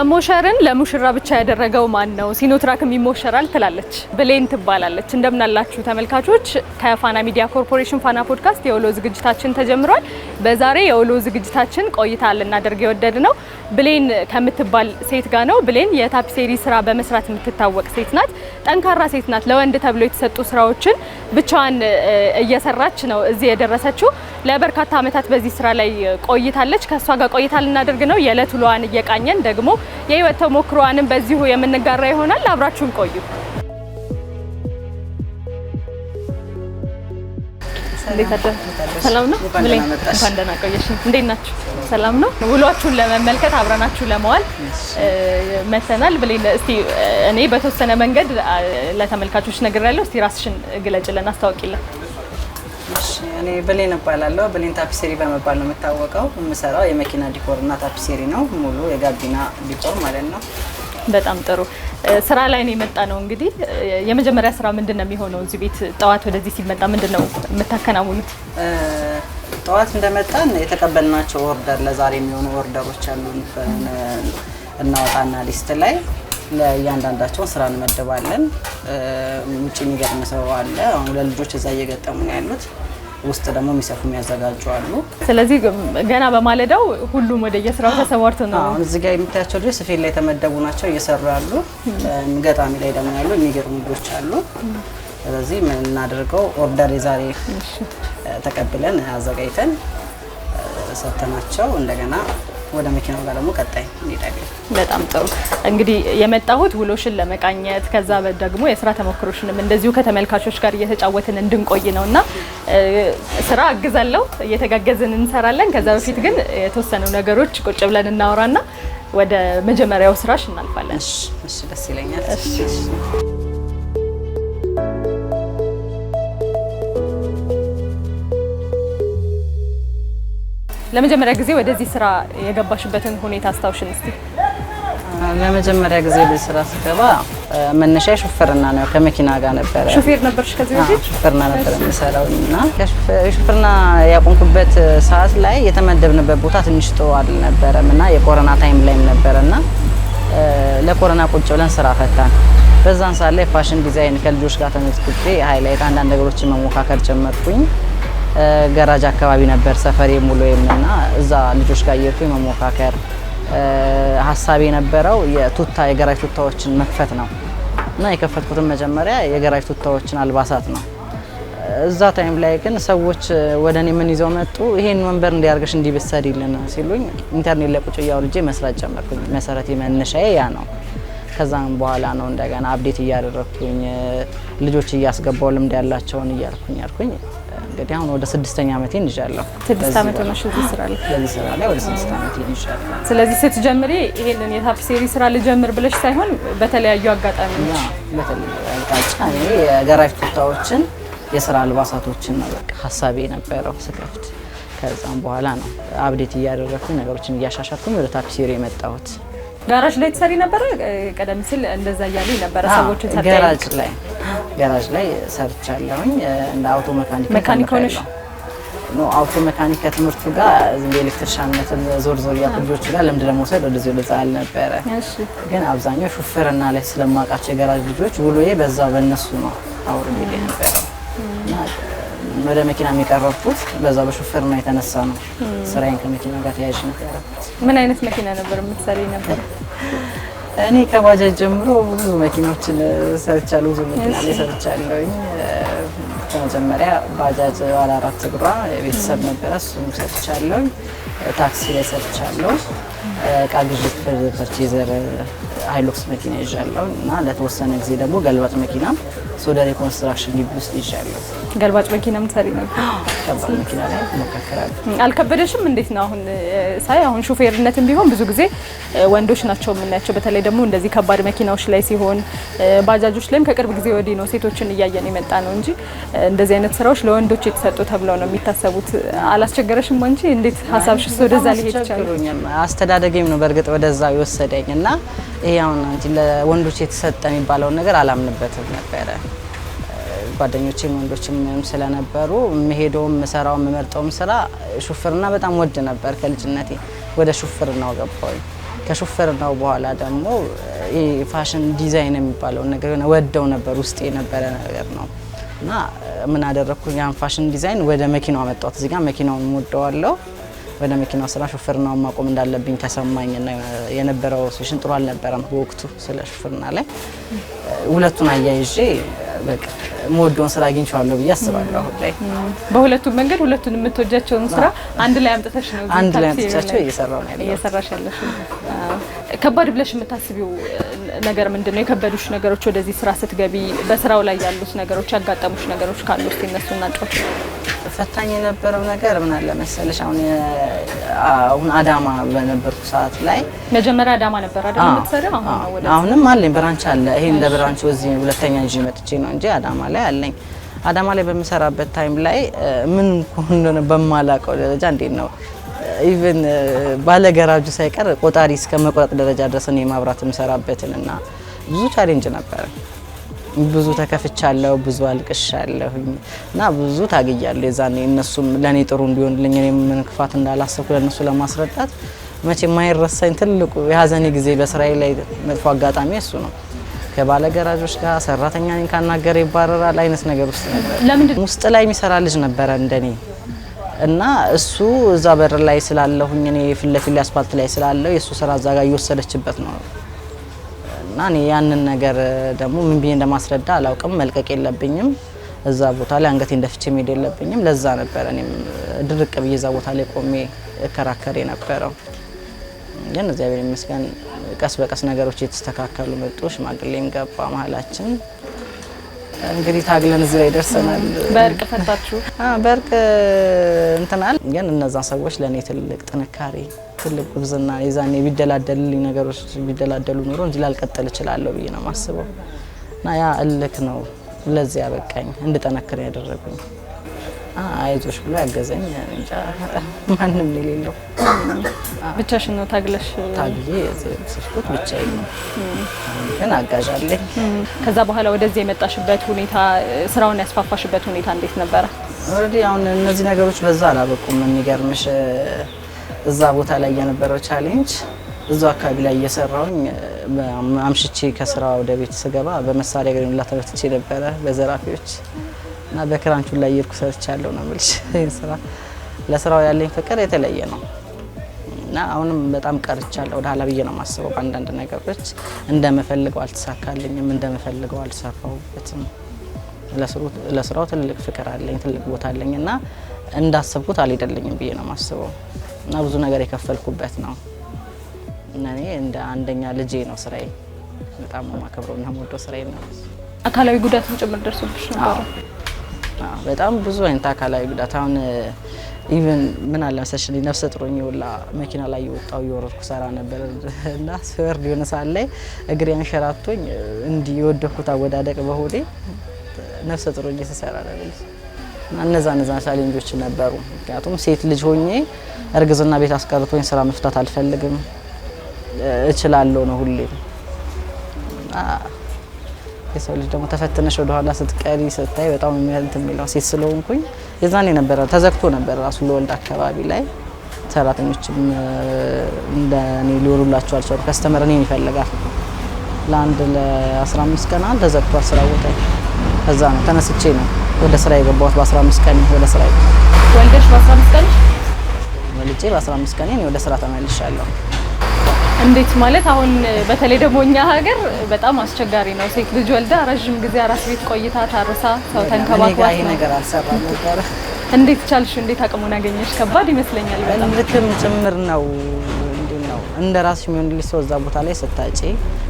መሞሸርን ለሙሽራ ብቻ ያደረገው ማን ነው? ሲኖትራክም ይሞሸራል ትላለች ብሌን ትባላለች። እንደምናላችሁ ተመልካቾች፣ ከፋና ሚዲያ ኮርፖሬሽን ፋና ፖድካስት የውሎ ዝግጅታችን ተጀምሯል። በዛሬ የውሎ ዝግጅታችን ቆይታ ልናደርግ የወደድነው ብሌን ከምትባል ሴት ጋር ነው። ብሌን የታፒሴሪ ስራ በመስራት የምትታወቅ ሴት ናት። ጠንካራ ሴት ናት። ለወንድ ተብሎ የተሰጡ ስራዎችን ብቻዋን እየሰራች ነው እዚህ የደረሰችው። ለበርካታ ዓመታት በዚህ ስራ ላይ ቆይታለች። ከሷ ጋር ቆይታ ልናደርግ ነው። የዕለት ውሎዋን እየቃኘን ደግሞ የህይወት ተሞክሮዋንም በዚሁ የምንጋራ ይሆናል። አብራችሁን ቆዩ። ሰላም ነው? እንኳን ደህና ቆየሽ። እንዴት ናችሁ? ሰላም ነው? ውሏችሁን ለመመልከት አብረናችሁ ለመዋል መተናል። ብሌን እስቲ እኔ በተወሰነ መንገድ ለተመልካቾች ነግሬያለሁ። እስቲ ራስሽን ግለጭልን፣ አስታውቂልን። እኔ ብሌን እባላለሁ። ብሌን ታፒሴሪ በመባል ነው የምታወቀው። የምሰራው የመኪና ዲኮር እና ታፒሴሪ ነው፣ ሙሉ የጋቢና ዲኮር ማለት ነው። በጣም ጥሩ። ስራ ላይ ነው የመጣ ነው። እንግዲህ የመጀመሪያ ስራ ምንድን ነው የሚሆነው? እዚህ ቤት ጠዋት ወደዚህ ሲመጣ ምንድን ነው የምታከናውኑት? ጠዋት እንደመጣን የተቀበልናቸው ኦርደር ለዛሬ የሚሆኑ ኦርደሮች አሉ። እናወጣና ሊስት ላይ ለእያንዳንዳቸው ስራ እንመድባለን። ውጭ የሚገጥም ሰው አለ። አሁን ለልጆች እዛ እየገጠሙ ነው ያሉት። ውስጥ ደግሞ የሚሰፉ የሚያዘጋጁ አሉ። ስለዚህ ገና በማለዳው ሁሉም ወደ የስራው ተሰማርቶ ነው። አሁን እዚህ ጋር የምታያቸው ልጆች ስፌት ላይ የተመደቡ ናቸው፣ እየሰሩ ያሉ። ገጣሚ ላይ ደግሞ ያሉ የሚገጥሙ ልጆች አሉ። ስለዚህ ምን እናደርገው ኦርደር የዛሬ ተቀብለን አዘጋጅተን ሰጥተናቸው እንደገና ወደ መኪናው ጋር ደግሞ ቀጣይ እንሄዳለን። በጣም ጥሩ። እንግዲህ የመጣሁት ውሎሽን ለመቃኘት ከዛ ደግሞ የስራ ተሞክሮሽንም እንደዚሁ ከተመልካቾች ጋር እየተጫወትን እንድንቆይ ነውና ስራ አግዛለሁ፣ እየተጋገዝን እንሰራለን። ከዛ በፊት ግን የተወሰኑ ነገሮች ቁጭ ብለን እናወራና ወደ መጀመሪያው ስራሽ እናልፋለን። እሺ፣ ደስ ይለኛል። ለመጀመሪያ ጊዜ ወደዚህ ስራ የገባሽበትን ሁኔታ አስታውሽን እስቲ። ለመጀመሪያ ጊዜ ወደዚህ ስራ ስገባ መነሻ ሹፍርና ነው፣ ከመኪና ጋር ነበረ። ሹፌር ነበርሽ ከዚህ በፊት? ሹፍርና ነበር የምሰራውና ሹፍርና ያቆምኩበት ሰዓት ላይ የተመደብንበት ቦታ ትንሽ ጥሩ አልነበረም እና የኮሮና ታይም ላይም ነበርና ለኮሮና ቁጭ ብለን ስራ ፈታን። በዛን ሰዓት ላይ ፋሽን ዲዛይን ከልጆች ጋር ተመዝግቤ ሃይላይት አንዳንድ ነገሮችን መሞካከር ጀመርኩኝ። ገራጅ አካባቢ ነበር ሰፈሬ ሙሉ የምና እዛ ልጆች ጋር እየሄድኩኝ መሞካከር ሀሳብ የነበረው የገራጅ ቱታዎችን መክፈት ነው እና የከፈትኩትን መጀመሪያ የገራጅ ቱታዎችን አልባሳት ነው። እዛ ታይም ላይ ግን ሰዎች ወደ እኔ ምን ይዘው መጡ? ይሄን ወንበር እንዲያርገሽ እንዲብሰሪልን ሲሉኝ ኢንተርኔት ላይ ቁጭ እያሉ ልጄ መስራት ጀመርኩኝ። መሰረቴ መነሻዬ ያ ነው። ከዛም በኋላ ነው እንደገና አፕዴት እያደረኩኝ ልጆች እያስገባው ልምድ ያላቸውን እያልኩኝ እንግዲህ አሁን ወደ 6ኛ ዓመቴን ይዣለሁ። 6 ዓመት ሆነሽ እዚህ ስራ ላይ? ለዚህ ስራ ላይ ወደ 6 ዓመቴን ይዣለሁ። ስለዚህ ስትጀምሪ ይሄንን የታፒሴሪ ስራ ልጀምር ብለሽ ሳይሆን በተለያዩ አጋጣሚዎች? በተለያዩ አጋጣሚዎች የገራጅ ቱታዎችን የስራ አልባሳቶችን ነው በቃ ሀሳቤ የነበረው ስከፍት። ከዛም በኋላ ነው አፕዴት እያደረኩኝ ነገሮችን እያሻሻልኩኝ ወደ ታፒሴሪ የመጣሁት። ጋራጅ ላይ ትሰሪ ነበር? ቀደም ሲል እንደዛ እያለኝ ነበር ሰዎችን ሰጣኝ። ጋራጅ ላይ ሰርቻለሁኝ እንደ አውቶ መካኒክ ሆነሽ ነው። አውቶ መካኒክ ከትምህርቱ ጋር ኤሌክትሪሻንነት ዞር ያሉ ልጆች ጋር ልምድ ለመውሰድ ወደዚህ ወደ ጻል ነበረ። ግን አብዛኛው ሹፌርና ላይ ስለማውቃቸው የጋራጅ ልጆች ውሎዬ በዛው በእነሱ ነው አውርድ የነበረው። ወደ መኪና የሚቀርቡት በዛ በሹፌርና የተነሳ ነው። ስራዬን ከመኪና ጋር ተያያዥ ነበር። ምን አይነት መኪና ነበር የምትሰሪ ነበር? እኔ ከባጃጅ ጀምሮ ብዙ መኪኖችን ሰርቻለሁ። ብዙ መኪና ላይ ሰርቻለሁኝ። ከመጀመሪያ ባጃጅ ባለ 4 እግሯ የቤተሰብ ነበረ፣ እሱም ሰርቻለሁ። ታክሲ ላይ ሰርቻለሁ። እቃ ግዢ ፐርቼዘር ሃይሉክስ መኪና ይዣለሁ እና ለተወሰነ ጊዜ ደግሞ ገልባጭ መኪና ሶደሬ ኮንስትራክሽን ግቢ ውስጥ ይዣለሁ። ገልባጭ መኪናም ትሰሪ ነበር? ገልባጭ መኪና ላይ ሞካከራለሁ። አልከበደሽም? እንዴት ነው አሁን ሳይ አሁን ሹፌርነትም ቢሆን ብዙ ጊዜ ወንዶች ናቸው የምናያቸው፣ በተለይ ደግሞ እንደዚህ ከባድ መኪናዎች ላይ ሲሆን፣ ባጃጆች ላይም ከቅርብ ጊዜ ወዲህ ነው ሴቶችን እያየን የመጣ ነው እንጂ እንደዚህ አይነት ስራዎች ለወንዶች የተሰጡ ተብለው ነው የሚታሰቡት። አላስቸገረሽም እንጂ እንዴት ሀሳብሽ ወደዛ ሊሄድ ይችላል? አስተዳደጌም ነው በእርግጥ ወደዛ ይወሰደኝ እና ይሄ አሁን አንቺ ለወንዶች የተሰጠ የሚባለውን ነገር አላምንበትም ነበረ። ጓደኞቼም ወንዶችም ስለነበሩ መሄዶም መሰራው መመርጠውም ስራ ሹፍርና በጣም ወድ ነበር። ከልጅነቴ ወደ ሹፍርናው ገባሁኝ ከሹፌርናው በኋላ ደግሞ ፋሽን ዲዛይን የሚባለው ነገር ወደው ነበር፣ ውስጥ የነበረ ነገር ነው እና ምን አደረኩኝ? ያን ፋሽን ዲዛይን ወደ መኪናው አመጣሁት። እዚህ ጋር መኪናውን ወደዋለሁ። ወደ መኪናው ስራ ሹፌርናውን ማቆም እንዳለብኝ ተሰማኝና የነበረው ሲሽን ጥሩ አልነበረም በወቅቱ ስለ ሹፌርና ላይ ሁለቱን አያይዤ በቃ ሞዶን ስራ አግኝቻለሁ ብዬ አስባለሁ። አሁን ላይ በሁለቱም መንገድ ሁለቱን የምትወጃቸውን ስራ አንድ ላይ አምጥተሽ ነው አንድ ላይ አምጥቻቸው እየሰራሁ ነው ያለው። እየሰራሽ ያለሽ ከባድ ብለሽ የምታስቢው ነገር ምንድነው? የከበዱሽ ነገሮች ወደዚህ ስራ ስትገቢ በስራው ላይ ያሉት ነገሮች ያጋጠሙሽ ነገሮች ካሉ እስቲ እነሱን እናጫውሽ። ፈታኝ የነበረው ነገር ምን አለ መሰለሽ፣ አሁን አዳማ በነበርኩ ሰዓት ላይ መጀመሪያ አዳማ ነበር አይደል የምትሰሪው? አሁንም አለኝ ብራንች አለ። ይሄ እንደ ብራንች እዚህ ሁለተኛ እንጂ መጥቼ ነው እንጂ አዳማ ላይ አለኝ። አዳማ ላይ በምሰራበት ታይም ላይ ምን እንደሆነ በማላውቀው ደረጃ እንዴት ነው ኢቭን ባለ ገራጁ ሳይቀር ቆጣሪ እስከ መቆረጥ ደረጃ ድረስ ነው የማብራት የምሰራበትና ብዙ ቻሌንጅ ነበር። ብዙ ተከፍቻለሁ፣ ብዙ አልቅሻለሁ እና ብዙ ታግያለሁ። የዛኔ እነሱም ለኔ ጥሩ እንዲሆንልኝ እኔ ምን ክፋት እንዳላሰብኩ ለነሱ ለማስረዳት መቼ የማይረሳኝ ትልቁ የሀዘኔ ጊዜ በስራዬ ላይ መጥፎ አጋጣሚ እሱ ነው። ከባለ ገራጆች ጋር ሰራተኛ ነኝ ካናገረ ይባረራል አይነት ነገር ውስጥ ነበር። ለምንድን ውስጥ ላይ የሚሰራ ልጅ ነበረ እንደኔ እና እሱ እዛ በር ላይ ስላለሁኝ እኔ ፊት ለፊት አስፋልት ላይ ስላለው የሱ ስራ እዛ ጋር እየወሰደችበት ነው እና እኔ ያንን ነገር ደግሞ ምን ብዬ እንደማስረዳ አላውቅም። መልቀቅ የለብኝም እዛ ቦታ ላይ አንገቴን ደፍቼ መሄድ የለብኝም። ለዛ ነበር እኔም ድርቅ ብዬ እዛ ቦታ ላይ ቆሜ እከራከር የነበረው። ግን እግዚአብሔር ይመስገን ቀስ በቀስ ነገሮች የተስተካከሉ መጡ። ሽማግሌም ገባ መሀላችን። እንግዲህ ታግለን እዚህ ላይ ደርሰናል። በእርቅ ፈታችሁ? በእርቅ እንትናል። ግን እነዛ ሰዎች ለኔ ትልቅ ጥንካሬ፣ ትልቅ ጉብዝና የዛኔ ቢደላደልልኝ ነገሮች ቢደላደሉ ኖሮ እንጂ ላልቀጥል እችላለሁ ብዬ ነው የማስበው እና ያ እልክ ነው ለዚህ ያበቃኝ እንድጠነክር ያደረጉኝ። አይዞሽ ብሎ ያገዘኝ እንጃ ማንም የሌለው። ብቻሽን ነው ታግለሽ? ታግዬ ስፍኩት ብቻዬን ነው፣ ግን አጋዥ አለኝ። ከዛ በኋላ ወደዚህ የመጣሽበት ሁኔታ፣ ስራውን ያስፋፋሽበት ሁኔታ እንዴት ነበረ? ኦልሬዲ አሁን እነዚህ ነገሮች በዛ አላበቁም። የሚገርምሽ እዛ ቦታ ላይ የነበረው ቻሌንጅ እዛው አካባቢ ላይ እየሰራሁኝ አምሽቼ ከስራ ወደ ቤት ስገባ በመሳሪያ ግንላ ተመትቼ ነበረ በዘራፊዎች እና በክራንቹ ላይ ይርኩ ሰርቻለሁ ነው የምልሽ። ስራ ለስራው ያለኝ ፍቅር የተለየ ነው እና አሁንም በጣም ቀርቻለሁ ወደ ኋላ ብዬ ነው የማስበው። በአንዳንድ ነገሮች እንደምፈልገው አልተሳካልኝም፣ እንደምፈልገው አልሰራሁበትም። ለስራው ትልቅ ፍቅር አለኝ፣ ትልቅ ቦታ አለኝ እና እንዳሰብኩት አልሄደልኝም ብዬ ነው የማስበው እና ብዙ ነገር የከፈልኩበት ነው እና እኔ እንደ አንደኛ ልጄ ነው ስራዬ። በጣም ማከብረው እና የምወደው ስራዬ ነው። አካላዊ ጉዳትም ጭምር ደርሶብሽ ነበር? በጣም ብዙ አይነት አካላዊ ጉዳት። አሁን ኢቭን ምን አለ መሰለሽ ነፍሰ ጥሮኝ ወላ መኪና ላይ የወጣው እየወረድኩ ሰራ ነበር እና ስወርድ የሆነ ሰዓት ላይ እግሬ አንሸራቶኝ እንዲህ የወደኩት አወዳደቅ በሆዴ ነፍሰ ጥሮኝ ተሰራ ነበር እና እነዛ ቻሌንጆች ነበሩ። ምክንያቱም ሴት ልጅ ሆኜ እርግዝና ቤት አስቀርቶኝ ስራ መፍታት አልፈልግም፣ እችላለሁ ነው ሁሌ። የሰው ልጅ ደግሞ ተፈትነሽ ወደ ኋላ ስትቀሪ ስታይ በጣም የሚለው ሴት ስለሆንኩኝ የዛኔ ነበረ ተዘግቶ ነበር ራሱ ለወልድ አካባቢ ላይ ሰራተኞችም እንደኔ ሊወሩላቸው አልቻሉ። ከስተመር እኔን ይፈልጋል። ለአንድ ለ15 ቀን ተዘግቷል ስራ ቦታ። ከዛ ነው ተነስቼ ነው ወደ ስራ የገባሁት። በ15 ቀን ወደ ስራ ወልደሽ በ15 ቀን ወልጄ በ15 ቀን ወደ ስራ ተመልሻለሁ። እንዴት ማለት አሁን በተለይ ደግሞ እኛ ሀገር በጣም አስቸጋሪ ነው። ሴት ልጅ ወልዳ ረጅም ጊዜ አራስ ቤት ቆይታ ታርሳ ሰው ተንከባክባ ይሄ ነገር አልሰራም ነበር። እንዴት ቻልሽ? እንዴት አቅሙን አገኘሽ? ከባድ ይመስለኛል በጣም። ልክም ጭምር ነው እንደ ራስሽ የሚሆንልሽ ሰው እዛ ቦታ ላይ ስታጪ፣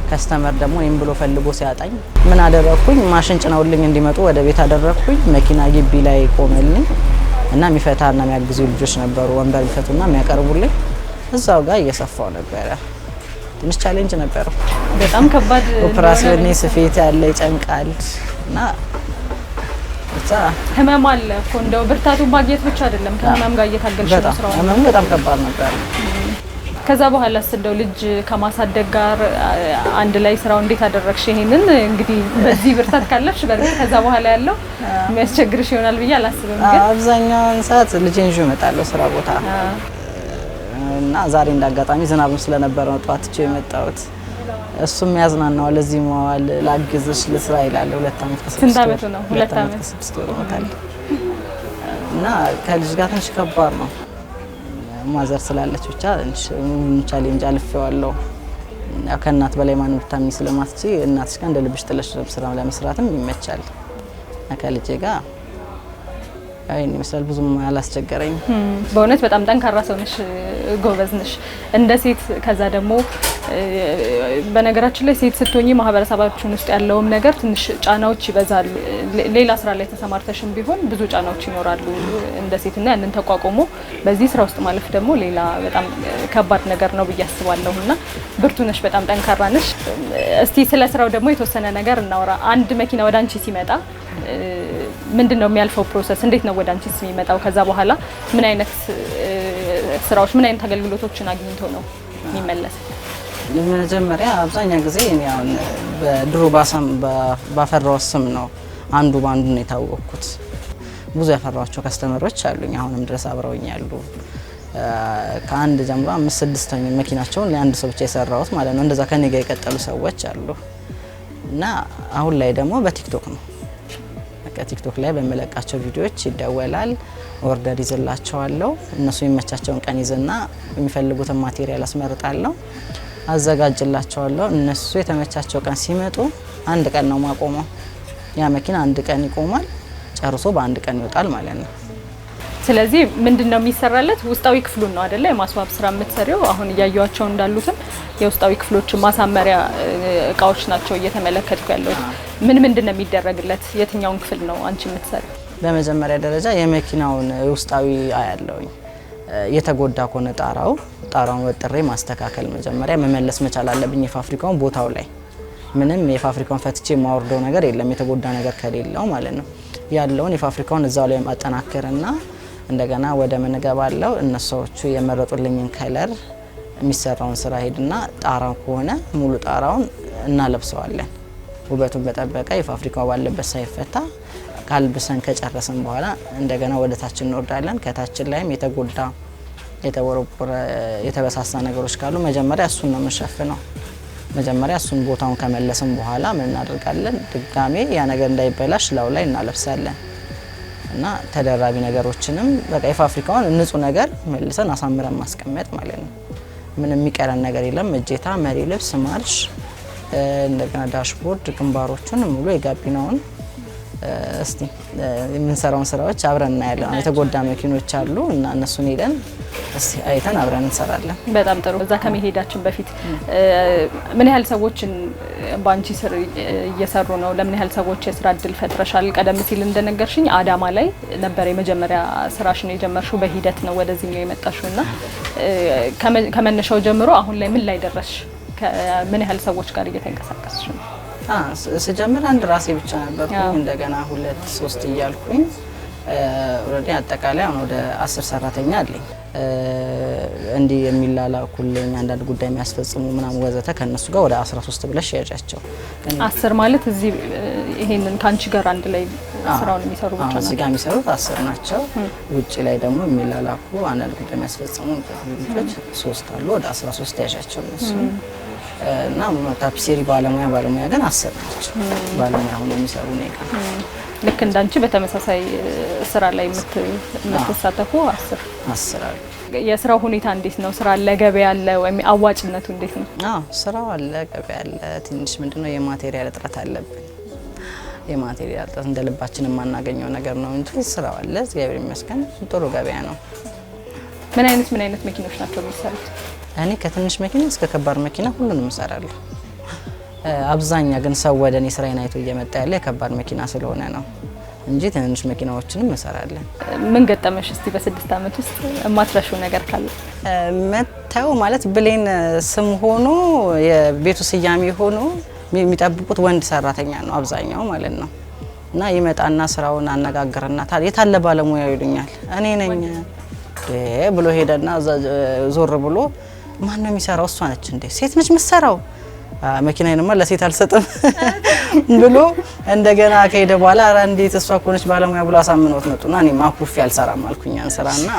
ከስተመር ደግሞ እኔም ብሎ ፈልጎ ሲያጣኝ ምን አደረኩኝ? ማሽን ጭነውልኝ እንዲመጡ ወደ ቤት አደረኩኝ። መኪና ግቢ ላይ ቆመልኝ እና የሚፈታና የሚያግዙ ልጆች ነበሩ፣ ወንበር የሚፈቱና የሚያቀርቡልኝ። እዛው ጋር እየሰፋው ነበረ። ትንሽ ቻሌንጅ ነበረው። በጣም ከባድ ኦፕራሲዮን ስፌት ያለ ይጨንቃል እና ብቻ ህመም አለ እኮ እንደው ብርታቱን ማግኘት ብቻ አይደለም፣ ከህመም ጋር እየታገልሽ ነው ስራው። ህመሙ በጣም ከባድ ነበር። ከዛ በኋላስ እንደው ልጅ ከማሳደግ ጋር አንድ ላይ ስራው እንዴት አደረግሽ? ይሄንን እንግዲህ በዚህ ብርታት ካለሽ በርግጥ ከዛ በኋላ ያለው የሚያስቸግርሽ ይሆናል ብዬ አላስብም። ግን አብዛኛውን ሰዓት ልጄን ይዤ እመጣለሁ ስራ ቦታ እና ዛሬ እንዳጋጣሚ ዝናብም ስለነበረ ነው ጧት ትቼው የመጣሁት። እሱም ያዝናናዋል። እዚህ መዋል ላግዝሽ ልስራ ይላል። 2 ዓመት ስንት ዓመቱ ነው? 2 ዓመት ከ6 ወር ሆኖታል። እና ከልጅ ጋር ትንሽ ከባድ ነው። ማዘር ስላለች ብቻ ትንሽ ቻሌንጅ አልፌዋለሁ። ያው ከእናት በላይ ማንም ብታምኚ ስለማትች እናትሽ ጋር እንደ ልብሽ ጥለሽ ስራ ለመስራትም ይመቻል። ከልጄ ጋር አይን ይመስላል ብዙም አላስቸገረኝ። በእውነት በጣም ጠንካራ ሰው ነሽ፣ ጎበዝ ነሽ እንደ ሴት። ከዛ ደግሞ በነገራችን ላይ ሴት ስትሆኚ ማህበረሰባችን ውስጥ ያለውም ነገር ትንሽ ጫናዎች ይበዛሉ። ሌላ ስራ ላይ ተሰማርተሽም ቢሆን ብዙ ጫናዎች ይኖራሉ እንደ ሴትና ያንን ተቋቁሞ በዚህ ስራ ውስጥ ማለፍ ደግሞ ሌላ በጣም ከባድ ነገር ነው ብዬ አስባለሁ። እና ብርቱ ነሽ፣ በጣም ጠንካራ ነሽ። እስቲ ስለ ስራው ደግሞ የተወሰነ ነገር እናውራ። አንድ መኪና ወደ አንቺ ሲመጣ ምንድነው የሚያልፈው ፕሮሰስ? እንዴት ነው ወደ አንቺስ የሚመጣው? ከዛ በኋላ ምን አይነት ስራዎች፣ ምን አይነት አገልግሎቶችን አግኝቶ ነው የሚመለስ? መጀመሪያ አብዛኛው ጊዜ እኔ አሁን በድሮ ባፈራው ስም ነው አንዱ ባንዱ ነው የታወቅኩት። ብዙ ያፈራቸው ከስተመሮች አሉኝ አሁንም ድረስ አብረውኝ ያሉ። ከአንድ ጀምሮ 5-6 መኪናቸውን ለአንድ ሰው ብቻ የሰራሁት ማለት ነው። እንደዛ ከኔ ጋር የቀጠሉ ሰዎች አሉ። እና አሁን ላይ ደግሞ በቲክቶክ ነው። ቲክቶክ ላይ በመለቃቸው ቪዲዮዎች ይደወላል፣ ኦርደር ይዝላቸዋለሁ። እነሱ የሚመቻቸውን ቀን ይዝና የሚፈልጉትን ማቴሪያል አስመርጣለሁ፣ አዘጋጅላቸዋለሁ። እነሱ የተመቻቸው ቀን ሲመጡ አንድ ቀን ነው ማቆመው። ያ መኪና አንድ ቀን ይቆማል፣ ጨርሶ በአንድ ቀን ይወጣል ማለት ነው። ስለዚህ ምንድነው የሚሰራለት? ውስጣዊ ክፍሉን ነው አይደለ? የማስዋብ ስራ የምትሰሪው። አሁን እያዩዋቸው እንዳሉትም የውስጣዊ ክፍሎችን ማሳመሪያ እቃዎች ናቸው እየተመለከትኩ ያለሁት። ምንድነው የሚደረግለት? የትኛውን ክፍል ነው አንቺ የምትሰሪው? በመጀመሪያ ደረጃ የመኪናውን ውስጣዊ አያለውኝ። የተጎዳ ከሆነ ጣራውን ወጥሬ ማስተካከል መጀመሪያ መመለስ መቻል አለብኝ። የፋብሪካውን ቦታው ላይ ምንም የፋብሪካውን ፈትቼ የማወርደው ነገር የለም፣ የተጎዳ ነገር ከሌለው ማለት ነው። ያለውን የፋብሪካውን እዛው ላይ ማጠናከርና እንደገና ወደ ምን ገባለው እነሱዎቹ የመረጡልኝን ከለር የሚሰራውን ስራ ሄድና ጣራው ከሆነ ሙሉ ጣራውን እናለብሰዋለን። ውበቱን በጠበቀ የፋብሪካው ባለበት ሳይፈታ ካልብሰን ከጨረስን በኋላ እንደገና ወደ ታች እንወርዳለን። ከታችን ላይም የተጎዳ የተወረወረ የተበሳሳ ነገሮች ካሉ መጀመሪያ እሱን ነው የምንሸፍነው። መጀመሪያ እሱን ቦታውን ከመለስን በኋላ ምን እናደርጋለን? ድጋሜ ያ ነገር እንዳይበላሽ ላው ላይ እናለብሳለን። እና ተደራቢ ነገሮችንም በቃ የፋብሪካውን ንጹህ ነገር መልሰን አሳምረን ማስቀመጥ ማለት ነው። ምንም የሚቀረን ነገር የለም። እጀታ፣ መሪ ልብስ፣ ማርሽ፣ እንደገና ዳሽቦርድ፣ ግንባሮቹን ሙሉ የጋቢናውን እስቲ የምንሰራውን ስራዎች አብረን እናያለን። የተጎዳ መኪኖች አሉ እና እነሱን ሄደን እስቲ አይተን አብረን እንሰራለን። በጣም ጥሩ። እዛ ከመሄዳችን በፊት ምን ያህል ሰዎችን ባንቺ ስር እየሰሩ ነው? ለምን ያህል ሰዎች የስራ እድል ፈጥረሻል? ቀደም ሲል እንደነገርሽኝ አዳማ ላይ ነበር የመጀመሪያ ስራሽን የጀመርሽው፣ በሂደት ነው ወደዚህ ነው የመጣሽው እና ከመነሻው ጀምሮ አሁን ላይ ምን ላይ ደረስሽ? ከምን ያህል ሰዎች ጋር እየተንቀሳቀስሽ ነው? ስጀምር አንድ ራሴ ብቻ ነበርኩ። እንደገና 2-3 እያልኩኝ ኦልሬዲ አጠቃላይ አሁን ወደ 10 ሰራተኛ አለኝ። እንዲህ የሚላላኩልኝ አንዳንድ ጉዳይ የሚያስፈጽሙ ምናምን ወዘተ ከነሱ ጋር ወደ 13 ብለሽ ያጫቸው። 10 ማለት እዚህ ይሄንን ካንቺ ጋር አንድ ላይ ስራውን የሚሰሩ ብቻ ናቸው? እዚህ ጋር የሚሰሩት 10 ናቸው። ውጪ ላይ ደግሞ የሚላላኩ አንዳንድ ጉዳይ የሚያስፈጽሙ ልጆች 3 አሉ። ወደ 13 ያጫቸው እነሱ እና ታፒሴሪ ባለሙያ ግን 10 ናቸው። ባለሙያ ሆኖ የሚሰሩ ነው። ልክ እንዳንቺ በተመሳሳይ ስራ ላይ የምትሳተፉ 10 አሉ። የስራው ሁኔታ እንዴት ነው? ስራ አለ፣ ገበያ አለ ወይም አዋጭነቱ እንዴት ነው? ስራው አለ፣ ገበያ አለ። ትንሽ ምንድነው የማቴሪያል እጥረት አለብን። የማቴሪያል እጥረት እንደ ልባችን የማናገኘው ነገር ነው እንጂ ስራው አለ። እግዚአብሔር ይመስገን ጥሩ ገበያ ነው። ምን አይነት መኪኖች ናቸው የሚሰሩት? እኔ ከትንሽ መኪና እስከ ከባድ መኪና ሁሉንም እሰራለሁ። አብዛኛ ግን ሰው ወደ እኔ ስራዬን አይቶ እየመጣ ያለ የከባድ መኪና ስለሆነ ነው እንጂ ትንንሽ መኪናዎችንም እንሰራለን። ምን ገጠመሽ እስቲ በ6 ዓመት ውስጥ የማትረሺው ነገር ካለ? መተው ማለት ብሌን ስም ሆኖ የቤቱ ስያሜ ሆኖ የሚጠብቁት ወንድ ሰራተኛ ነው አብዛኛው ማለት ነው። እና ይመጣና ስራውን አነጋግርና የታለ ባለሙያ ይሉኛል። እኔ ነኝ ብሎ ሄደና ዞር ብሎ ማን ነው የሚሰራው? እሷ ነች እንዴ? ሴት ነች የምትሰራው? መኪናዬንማ ለሴት አልሰጥም ብሎ እንደገና ከሄደ በኋላ ኧረ እንዴት እሷ እኮ ነች ባለሙያ ብሎ አሳምነውት መጡና እኔም አኩርፌ አልሰራም አልኩኝ አንስራና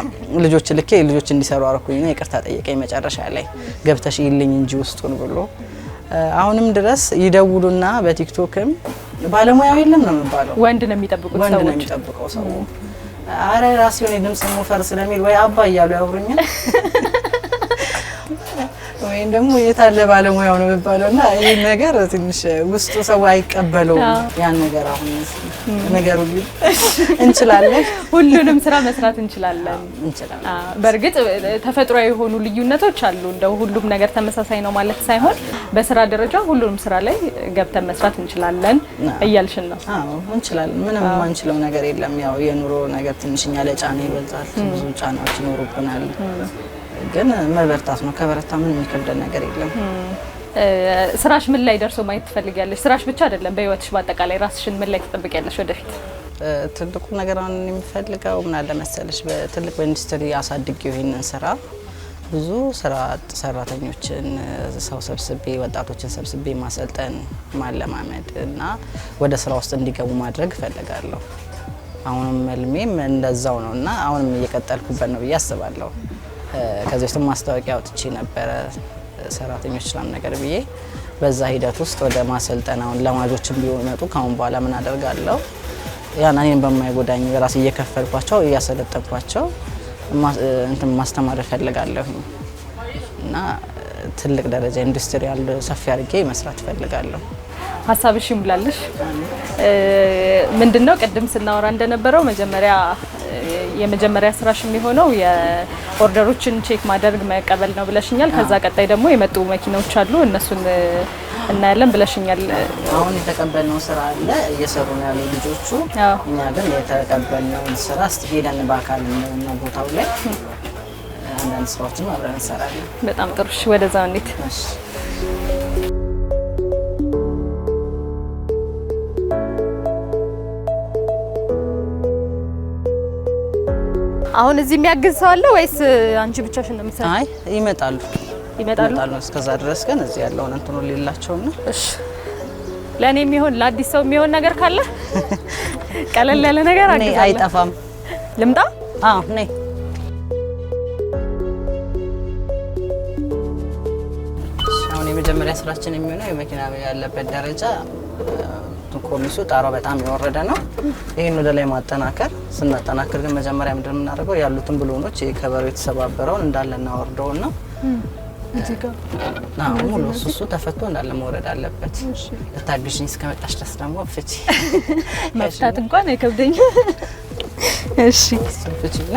ልጆች ልኬ ልጆች እንዲሰሩ አረኩኝና ይቅርታ ጠየቀኝ መጨረሻ ላይ ገብተሽ ይልኝ እንጂ ውስጡን ብሎ አሁንም ድረስ ይደውሉና በቲክቶክም ባለሙያው የለም ነው የሚባለው ወንድ ነው የሚጠብቁት ሰዎች ወንድ ነው የሚጠብቀው ሰው አረ ራስ የሆነ ድምጽ ሞፈር ስለሚል ወይ አባ እያሉ ያወሩኛል ወይ ደግሞ የታለ ባለሙያው ነው የሚባለውና ይሄ ነገር ትንሽ ውስጡ ሰው አይቀበለው ያን ነገር አሁን ነገሩ እንችላለን ሁሉንም ስራ መስራት እንችላለን እንችላለን በርግጥ ተፈጥሯዊ የሆኑ ልዩነቶች አሉ እንደው ሁሉም ነገር ተመሳሳይ ነው ማለት ሳይሆን በስራ ደረጃ ሁሉንም ስራ ላይ ገብተን መስራት እንችላለን እያልሽን ነው አዎ እንችላለን ምንም ማንችለው ነገር የለም ያው የኑሮ ነገር ትንሽኛ ለጫና ይበዛል ብዙ ጫናዎች ይኖሩብናል ግን መበርታት ነው ከበረታ ምን የሚከብድ ነገር የለም ስራሽ ምን ላይ ደርሶ ማየት ትፈልጊያለሽ ስራሽ ብቻ አይደለም በህይወትሽ በአጠቃላይ ራስሽን ምን ላይ ትጠብቂያለሽ ወደፊት ትልቁ ነገር አሁን የሚፈልገው ምን አለ መሰለሽ በትልቅ በኢንዱስትሪ አሳድጌው ይሄንን ስራ ብዙ ስራ ሰራተኞችን ሰው ሰብስቤ ወጣቶችን ሰብስቤ ማሰልጠን ማለማመድ እና ወደ ስራ ውስጥ እንዲገቡ ማድረግ ፈልጋለሁ አሁንም መልሜም እንደዛው ነውና አሁንም እየቀጠልኩበት ነው ያስባለሁ ከዚህ ውስጥ ማስታወቂያ አውጥቼ ነበር ሰራተኞች ስላም ነገር ብዬ በዛ ሂደት ውስጥ ወደ ማሰልጠናውን ለማጆችም ቢመጡ ካሁን በኋላ ምን አደርጋለሁ ያን እኔን በማይጎዳኝ በራሴ እየከፈልኳቸው እያሰለጠንኳቸው እንትን ማስተማር ፈልጋለሁ እና ትልቅ ደረጃ ኢንዱስትሪያል ሰፊ አድርጌ መስራት ፈልጋለሁ ሀሳብሽ ይሙላልሽ ምንድነው ቀደም ስናወራ እንደነበረው የመጀመሪያ ስራሽ የሚሆነው የኦርደሮችን ቼክ ማድረግ መቀበል ነው ብለሽኛል ከዛ ቀጣይ ደግሞ የመጡ መኪናዎች አሉ እነሱን እናያለን ብለሽኛል አሁን የተቀበልነው ስራ አለ እየሰሩ ነው ያሉ ልጆቹ እኛ ግን የተቀበልነው ስራ ሄደን በአካል ነው ቦታው ላይ አንዳንድ ስራዎችን አብረን እንሰራለን በጣም ጥሩ እሺ ወደዛው እንሂድ አሁን እዚህ የሚያግዝ ሰው አለ ወይስ አንቺ ብቻሽን ነው የምትሰራው? አይ ይመጣሉ እስከዛ ድረስ ግን እዚህ ያለውን እንትኑ ሊላቸውና እሺ ለኔ የሚሆን ለአዲስ ሰው የሚሆን ነገር ካለ ቀለል ያለ ነገር አግዛለሁ አይጠፋም ልምጣ አዎ ነይ አሁን የመጀመሪያ ስራችን የሚሆነው የመኪና ያለበት ደረጃ ኮርኒሱ ጣራው በጣም የወረደ ነው ይሄን ወደ ላይ ማጠናከር ስናጠናክር ግን መጀመሪያ ምንድነው የምናደርገው ያሉትን ብሎኖች የከበሩ የተሰባበረውን እንዳለ እናወርደውና እዚህ ጋር ሙሉ እሱ ተፈቶ እንዳለ መውረድ አለበት ለታግሽኝ እስከመጣሽ ድረስ ደግሞ ፍቺ መፍታት እንኳን አይከብደኝ እሺ ፍቺና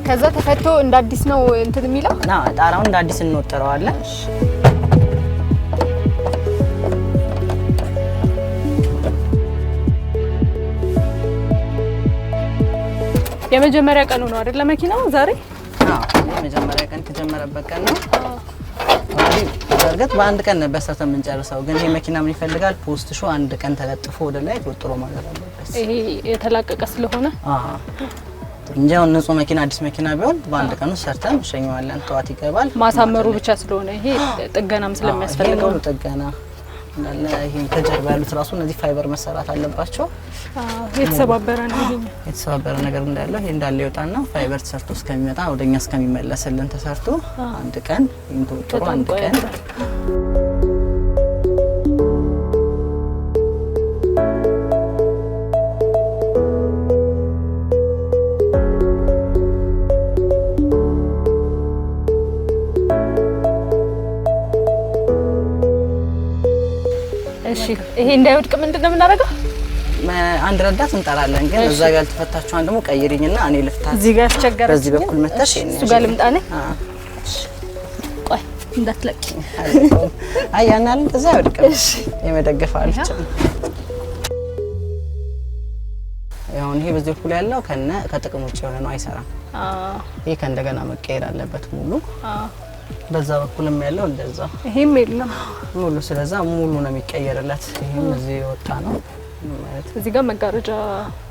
ከዛ ተፈቶ እንደ አዲስ ነው እንትን የሚለው ጣራውን እንደ አዲስ እንወጥረዋለን የመጀመሪያ ቀኑ ነው አይደል ለመኪናው ዛሬ የመጀመሪያ ቀን ተጀመረበት ቀን ነው በርግጥ በአንድ ቀን በሰርተ የምንጨርሰው ግን ይሄ መኪና ምን ይፈልጋል ፖስት ሾ አንድ ቀን ተለጥፎ ወደ ላይ ወጥሮ ማለት አለበት ይሄ የተላቀቀ ስለሆነ እንጃው ንጹህ መኪና አዲስ መኪና ቢሆን በአንድ ቀን ሰርተን ሸኛዋለን ጠዋት ይገባል ማሳመሩ ብቻ ስለሆነ ይሄ ጥገናም ስለሚያስፈልገው ጥገና ይሄ ከጀርባ ያሉት ራሱ እነዚህ ፋይበር መሰራት አለባቸው የተሰባበረ ነው ይሄ የተሰባበረ ነገር እንዳለ ይሄ እንዳለ ይወጣና ፋይበር ተሰርቶ እስከሚመጣ ወደኛ እስከሚመለስልን ተሰርቶ አንድ ቀን እንተወጥሮ አንድ ቀን እሺ ይሄ እንዳይወድቅ ምንድነው የምናደርገው አንድ ረዳት እንጠራለን ግን እዛ ጋር ተፈታችኋን ደግሞ ቀይሪኝና እኔ ልፍታ እዚህ ጋር አስቸገረ በዚህ በኩል መተሽ እሱ ጋር ልምጣኔ ቆይ እንዳትለቂ አይ ያናል እዛ አይወድቅም የመደገፍ አልች ያው ይሄ በዚህ በኩል ያለው ከጥቅም ውጭ የሆነ ነው አይሰራም ይሄ ከእንደገና መቀየር አለበት ሙሉ በዛ በኩልም ያለው እንደዛ ይሄም የለም ሙሉ ስለዛ ሙሉ ነው የሚቀየርለት ይሄም እዚህ ወጣ ነው ማለት እዚህ ጋር መጋረጃ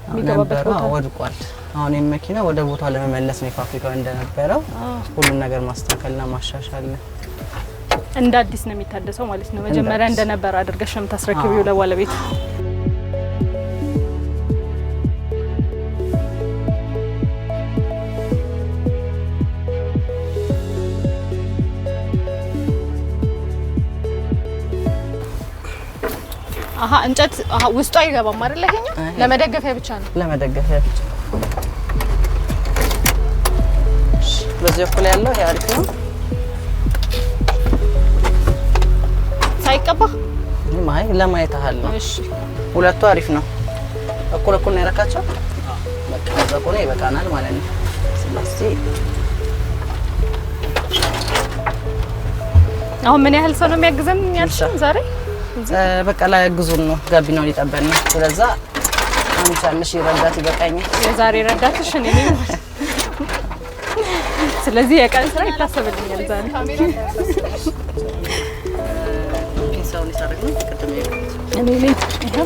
የሚገባበት ቦታ ወድቋል አሁን የመኪና ወደ ቦታው ለመመለስ ነው ፋብሪካው እንደነበረው ሁሉ ነገር ማስተካከልና ማሻሻል እንደ አዲስ ነው የሚታደሰው ማለት ነው። መጀመሪያ እንደነበረ አድርገሽ ነው የምታስረክቢው ለባለቤት። እንጨት ውስጡ አይገባም አይደል? ይሄኛው ለመደገፊያ ብቻ ነው። ለመደገፊያ ብቻ። በዚህ በኩል ያለው ይሄ አሪፍ ነው። ሳይቀባ ማይ ለማየት አለ። እሺ ሁለቱ አሪፍ ነው። እኩል ነው ያረካቸው። በቃ ዘቆኔ ይበቃናል ማለት ነው። ስለዚህ አሁን ምን ያህል ሰው ነው የሚያግዘን ያልሽን ዛሬ? በቃ ላይ ግዙን ነው ጋቢናው ሊጠበን ነው። ስለዛ አንቺ አለሽ ረዳት ይበቃኛል። የዛሬ ረዳትሽ እኔ ነኝ። ስለዚህ የቀን ስራ ይታሰብልኛል ዛሬ። ፒንሳውን ይሰራል ነው ከተመየ እኔ ነኝ። ይሄ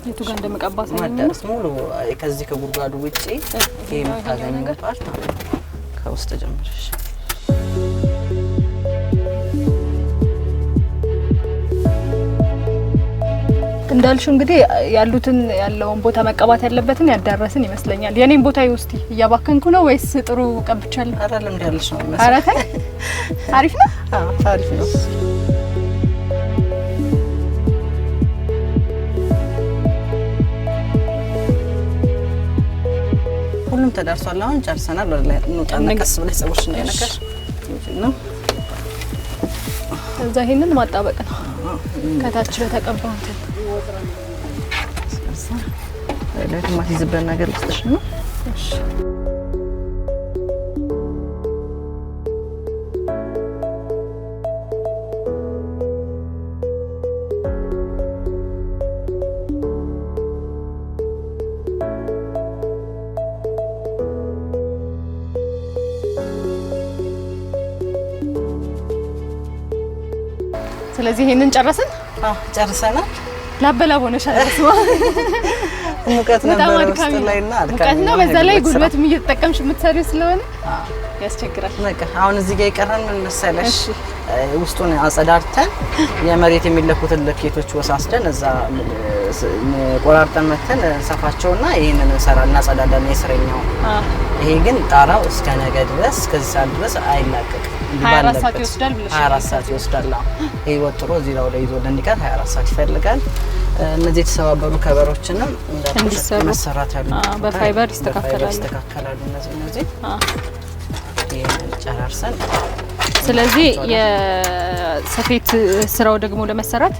የቱ ጋር እንደመቀባት ማዳረስ ሙሉ ከዚህ ከጉርጓዱ ውጪ ይሄ የምታገኘው ፓርት ከውስጥ ጀምረሽ እንዳልሽ እንግዲህ ያለውን ቦታ መቀባት ያለበትን ያዳረስን ይመስለኛል። የኔን ቦታ ይወስቲ እያባከንኩ ነው ወይስ ጥሩ ቀብቻለሁ? አይደለም እንዳልሽ ነው መሰለኝ። ኧረ ተይ አሪፍ ነው። አሪፍ ነው። ሁሉም ተዳርሷል። አሁን ጨርሰናል። ወደ ላይ እንውጣና ቀስ ብለሽ ፀጉርሽ እንዳይነካሽ ነው። እዛ ይሄንን ማጣበቅ ነው ከታች በተቀባው እንትን ለማት ይዝበና ነገር ልስጥሽ ነው። እሺ ስለዚህ ይሄንን ጨረስን? ጨርሰናል። ላበላ ሆነሻል። ሙቀት ነበር ውስጥ ላይና ሙቀት ነው። በዛ ላይ ጉልበት እየተጠቀምሽ የምትሰሪው ስለሆነ ያስቸግራል። በቃ አሁን እዚህ ጋር የቀረን ምን መሰለሽ፣ ውስጡን አጸዳርተን የመሬት የሚለኩትን ልኬቶች ወሳስደን እዛ ቆራርጠን መተን ሰፋቸውና ይሄንን እንሰራልና አጸዳዳና የስረኛው ይሄ ግን ጣራው እስከ ነገ ድረስ እስከዚህ ሰዓት ድረስ አይላቀቅም። 24 ሰዓት ይወስዳል ብለሽ 24 ሰዓት ይወስዳል። ይሄ ወጥሮ እዚህ ላይ ይዞ እንዲቀር 24 ሰዓት ይፈልጋል። እነዚህ የተሰባበሩ ከበሮችንም እንዲሰሩ መሰራት ያሉ በፋይበር ይስተካከላሉ። እነዚህ ይሄን ጨራርሰን ስለዚህ የስፌት ስራው ደግሞ ለመሰራት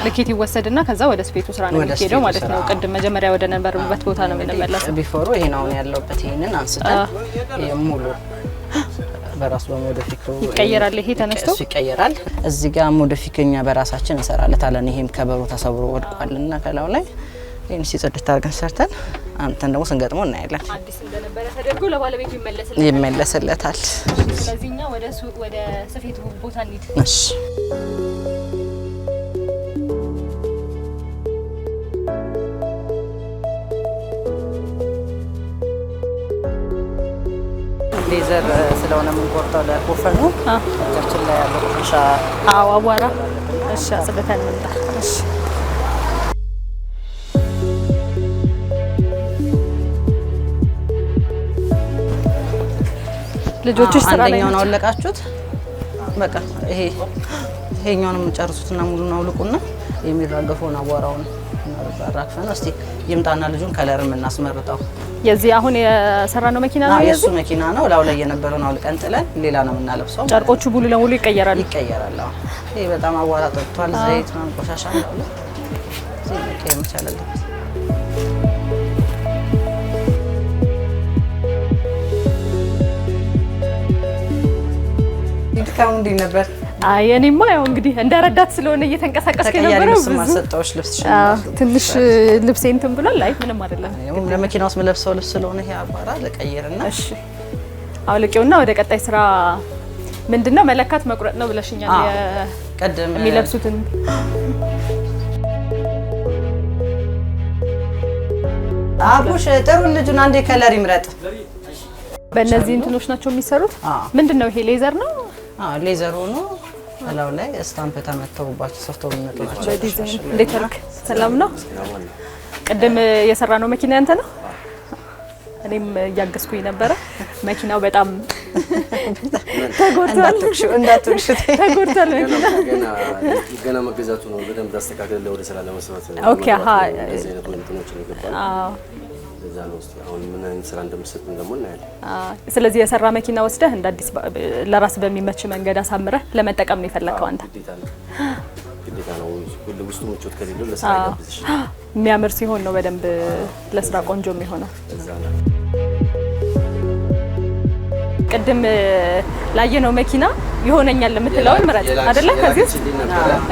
ልኬት ይወሰድና ከዛ ወደ ስፌቱ ስራ ነው የሚሄደው ማለት ነው። ቅድም መጀመሪያ ወደ ነበርበት ቦታ ነው የምንመለሰው። ቢፎሩ ይሄን አሁን ያለበት ይሄንን አንስተን ሙሉ በራሱ ሞዲፊክ ይቀየራል። ይሄ ተነስቶ ይቀየራል። እዚህ ጋር ሞዲፊክኛ በራሳችን እንሰራለታለን። ይሄም ከበሩ ተሰብሮ ወድቋልና ከላው ላይ ይሄን ሲጸድት አድርገን ሰርተን አንተን ደግሞ ስንገጥመው እናያለን። አዲስ እንደነበረ ተደርጎ ለባለቤቱ ይመለስለታል። ስለዚህኛ ወደ ስፌቱ ቦታ እንሂድ። እሺ ሌዘር ስለሆነ የምንቆርጠው ለኮፈኑ እጃችን ላይ ያለው ቆሻሻ አዋራ እሺ አጽድተን እንምጣ። እሺ ልጆችሽ ስራ ላይ ነው አለቃችሁት? በቃ ይሄኛውንም ጨርሱትና ሙሉን አውልቁና የሚራገፈውን አዋራውን እናራግፈን እስቲ ይምጣና ልጁን ከለርም እናስመርጠው። የዚህ አሁን የሰራነው መኪና ነው። የሱ መኪና ነው። ላው ላይ የነበረውን አውልቀን ጥለን ሌላ ነው የምናለብሰው። ጨርቆቹ ሙሉ ለሙሉ ይቀየራሉ። ይሄ በጣም አዋራ ጠጥቷል። ዘይት ነው ቆሻሻ ነው። እዚህ መቀየር ይቻላል። ድካሙ እንዴት ነበር? አይ እኔማ ያው እንግዲህ እንደረዳት ስለሆነ እየተንቀሳቀስኩ የነበረው ትንሽ ልብሴ እንትን ብሏል። አይ ምንም አይደለም። ለመኪና ውስጥ የምለብሰው ልብስ ስለሆነ ይሄ አባራ ለቀየርና እሺ አውልቄውና ወደ ቀጣይ ስራ ምንድነው መለካት መቁረጥ ነው ብለሽኛል። ቀደም የሚለብሱትን አቡሽ ጥሩ ልጁን አንዴ ከለር ይምረጥ። በእነዚህ እንትኖች ናቸው የሚሰሩት። ምንድነው ይሄ? ሌዘር ነው። ሌዘር ሆኖ እላው ላይ ስታምፕ ተመተውባቸው ሶፍቶ የሚመጡ ናቸው። እንዴት አልክ? ሰላም ነው። ቅድም የሰራ ነው መኪና ያንተ ነው? እኔም እያገዝኩኝ ነበረ። መኪናው በጣም ተጎድቷል። እንዳትወቅሽት ተጎድቷል። ገና መገዛቱ ነው። በደንብ አስተካክለን ወደ ስራ ለመስራት ነው። ኦኬ አሃ አሁን ምን አይነት ስራ እንደምሰጥም ደግሞ እናያለን። ስለዚህ የሰራ መኪና ወስደህ እንደ አዲስ ለራስ በሚመች መንገድ አሳምረህ ለመጠቀም ነው የፈለከው አንተ? ግዴታ ነው። ሁሉ ውስጡ ምቾት ከሌለው ለስራ ያጋብዝሽ። የሚያምር ሲሆን ነው በደንብ ለስራ ቆንጆ የሚሆነው። ቅድም ላየነው መኪና ይሆነኛል የምትለውን ምረጥ አይደለ? ከዚህ ውስጥ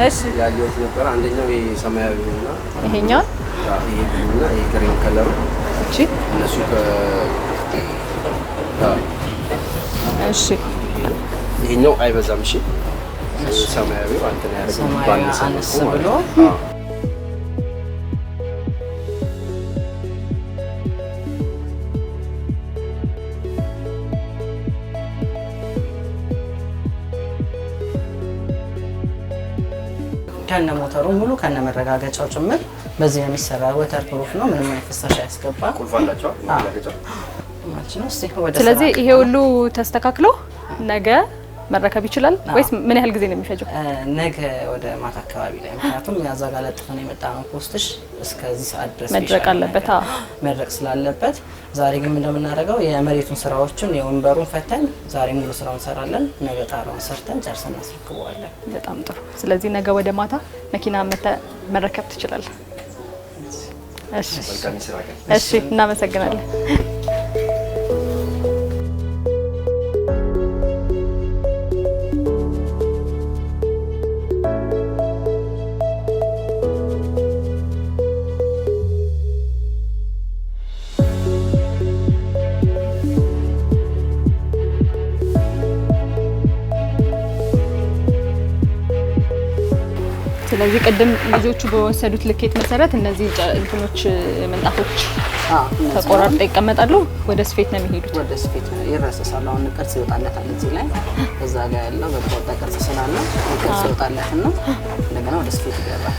እሺ ያየሁት ነበር። አንደኛው ይሄ ሰማያዊውና ይሄኛው ይሄና ይሄ ክሬም ከለሩ እሺ እነሱ እሺ ይሄኛው አይበዛም። እሺ ሰማያዊው አንተና ያደረገው ባንሰ ብሎ ከነ ሞተሩ ሙሉ ከነ መረጋገጫው ጭምር በዚህ የሚሰራ ወተር ፕሩፍ ነው። ምንም አይነት ፍሳሽ አያስገባም። ቁልፍ አላቸው መረጋገጫው ማለት ነው። ስለዚህ ይሄ ሁሉ ተስተካክሎ ነገ መረከብ ይችላል ወይስ ምን ያህል ጊዜ ነው የሚፈጀው? ነገ ወደ ማታ አካባቢ ላይ ምክንያቱም ያዛጋ ለጥፈን የመጣ ነው ፖስትሽ እስከዚህ ሰዓት ድረስ መድረቅ አለበት። መድረቅ ስላለበት ዛሬ ግን እንደምናደርገው የመሬቱን ስራዎችን የወንበሩን ፈተን ዛሬ ሙሉ ስራውን እንሰራለን። ነገ ጣራውን ሰርተን ጨርሰን እናስረክበዋለን። በጣም ጥሩ። ስለዚህ ነገ ወደ ማታ መኪና መረከብ ትችላለህ። እሺ እሺ፣ እናመሰግናለን። ስለዚህ ቅድም ልጆቹ በወሰዱት ልኬት መሰረት እነዚህ እንትኖች ምንጣፎች ተቆራርጠው ይቀመጣሉ። ወደ ስፌት ነው የሚሄዱት። ወደ ስፌት ይረሰሳል። አሁን ቅርጽ ይወጣለታል። እዚህ ላይ እዛ ጋር ያለው በቆጣ ቅርጽ ስላለ ቅርጽ ይወጣለትና እንደገና ወደ ስፌት ይገባል።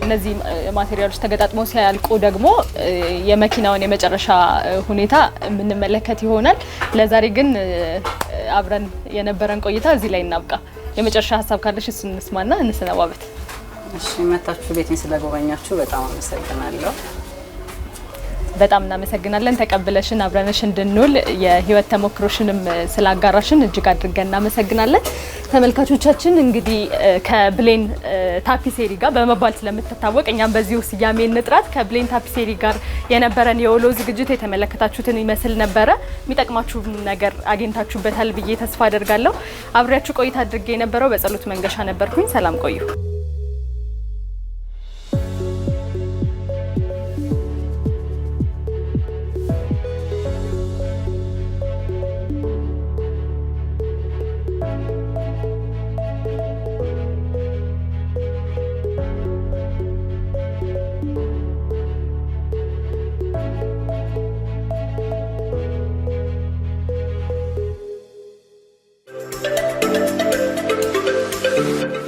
እነዚህ ማቴሪያሎች ተገጣጥመው ሲያልቁ ደግሞ የመኪናውን የመጨረሻ ሁኔታ የምንመለከት ይሆናል። ለዛሬ ግን አብረን የነበረን ቆይታ እዚህ ላይ እናብቃ። የመጨረሻ ሀሳብ ካለሽ እሱን እንስማና እንሰነባበት። እሺ፣ መታችሁ ቤቴን ስለጎበኛችሁ በጣም አመሰግናለሁ። በጣም እናመሰግናለን። ተቀብለሽን አብረንሽ እንድንውል የህይወት ተሞክሮሽንም ስላጋራሽን እጅግ አድርገን እናመሰግናለን። ተመልካቾቻችን እንግዲህ ከብሌን ታፒሴሪ ጋር በመባል ስለምትታወቅ እኛም በዚሁ ስያሜ እንጥራት ከብሌን ታፒሴሪ ጋር የነበረን የውሎ ዝግጅት የተመለከታችሁትን ይመስል ነበረ። የሚጠቅማችሁ ነገር አግኝታችሁበታል ብዬ ተስፋ አደርጋለሁ። አብሬያችሁ ቆይታ አድርጌ የነበረው በጸሎት መንገሻ ነበርኩኝ። ሰላም ቆዩ።